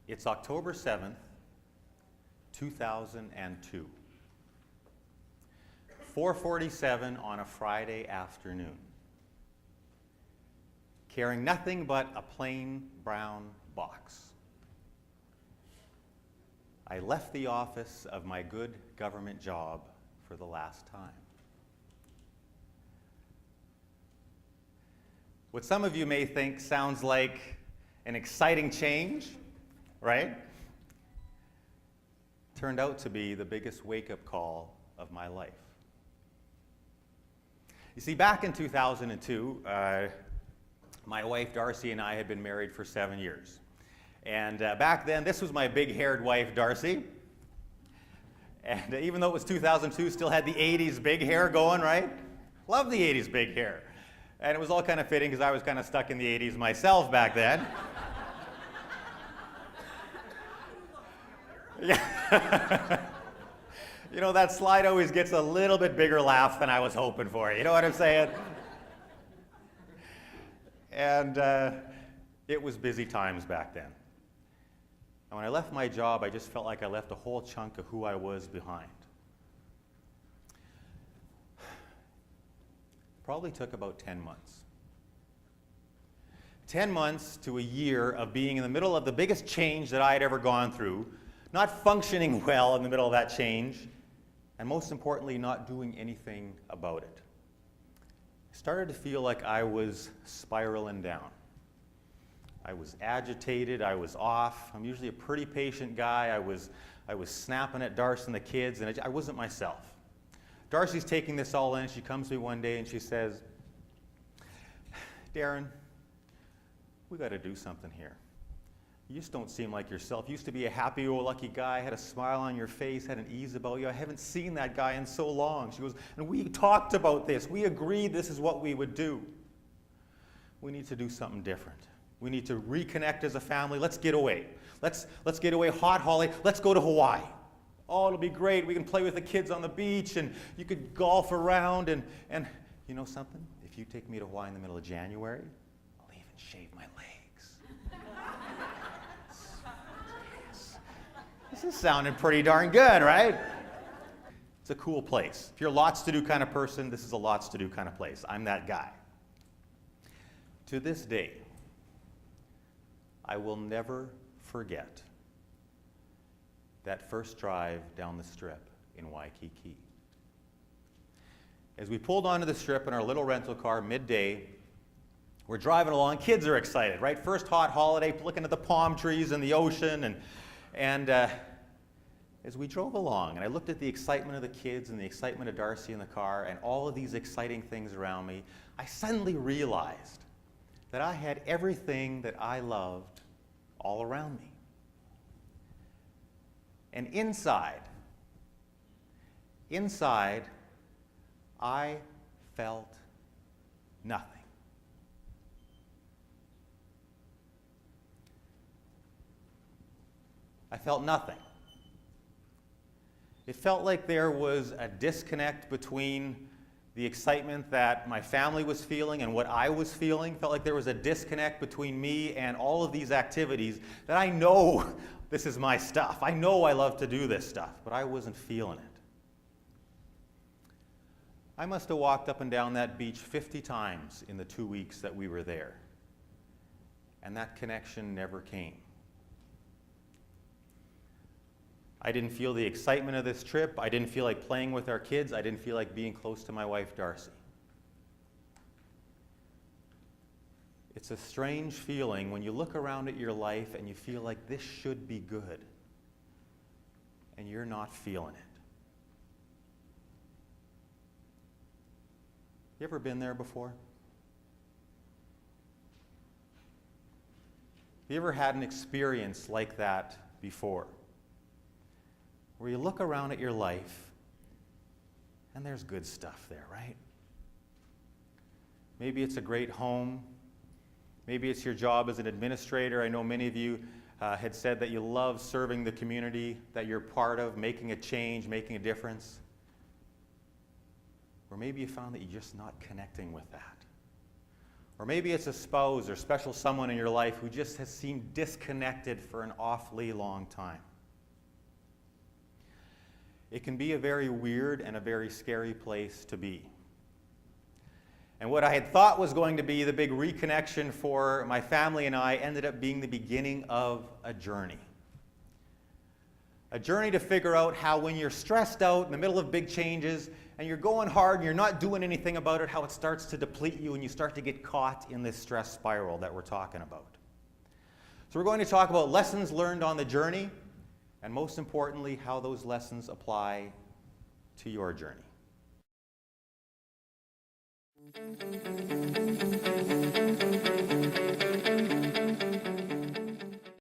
It's October 7th, 2002. 4:47 on a Friday afternoon. Carrying nothing but a plain brown box, I left the office of my good government job for the last time. What some of you may think sounds like an exciting change, right? Turned out to be the biggest wake-up call of my life. You see, back in 2002, my wife Darcy and I had been married for 7 years. And back then, this was my big-haired wife, Darcy. And even though it was 2002, still had the 80s big hair going, right? Love the 80s big hair. And it was all kind of fitting because I was kind of stuck in the 80s myself back then. Yeah. You know, that slide always gets a little bit bigger laugh than I was hoping for. You know what I'm saying? And it was busy times back then. And when I left my job, I just felt like I left a whole chunk of who I was behind. Probably took about 10 months. 10 months to a year of being in the middle of the biggest change that I had ever gone through, not functioning well in the middle of that change, and most importantly, not doing anything about it. I started to feel like I was spiraling down. I was agitated, I was off. I'm usually a pretty patient guy. I was snapping at Darcy and the kids, and I wasn't myself. Darcy's taking this all in. She comes to me one day and she says, "Darren, we got to do something here. You just don't seem like yourself. You used to be a happy-go-lucky guy, had a smile on your face, had an ease about you. I haven't seen that guy in so long." She goes, "And we talked about this. We agreed this is what we would do. We need to do something different. We need to reconnect as a family. Let's get away. Let's get away hot, Holly. Let's go to Hawaii. Oh, it'll be great. We can play with the kids on the beach, and you could golf around, and you know something? If you take me to Hawaii in the middle of January, I'll even shave my legs." This is sounding pretty darn good, right? It's a cool place. If you're a lots to do kind of person, this is a lots to do kind of place. I'm that guy. To this day, I will never forget that first drive down the strip in Waikiki. As we pulled onto the strip in our little rental car midday, we're driving along. Kids are excited, right? First hot holiday, looking at the palm trees and the ocean. And as we drove along, and I looked at the excitement of the kids and the excitement of Darcy in the car and all of these exciting things around me, I suddenly realized that I had everything that I loved all around me. And inside, I felt nothing. I felt nothing. It felt like there was a disconnect between the excitement that my family was feeling and what I was feeling. Felt like there was a disconnect between me and all of these activities that I know this is my stuff. I know I love to do this stuff, but I wasn't feeling it. I must have walked up and down that beach 50 times in the 2 weeks that we were there, and that connection never came. I didn't feel the excitement of this trip. I didn't feel like playing with our kids. I didn't feel like being close to my wife, Darcy. It's a strange feeling when you look around at your life and you feel like this should be good, and you're not feeling it. You ever been there before? Have you ever had an experience like that before? Where you look around at your life and there's good stuff there, right? Maybe it's a great home. Maybe it's your job as an administrator. I know many of you had said that you love serving the community that you're part of, making a change, making a difference. Or maybe you found that you're just not connecting with that. Or maybe it's a spouse or special someone in your life who just has seemed disconnected for an awfully long time. It can be a very weird and a very scary place to be. And what I had thought was going to be the big reconnection for my family and I ended up being the beginning of a journey. A journey to figure out how when you're stressed out in the middle of big changes and you're going hard and you're not doing anything about it, how it starts to deplete you and you start to get caught in this stress spiral that we're talking about. So we're going to talk about lessons learned on the journey and most importantly, how those lessons apply to your journey.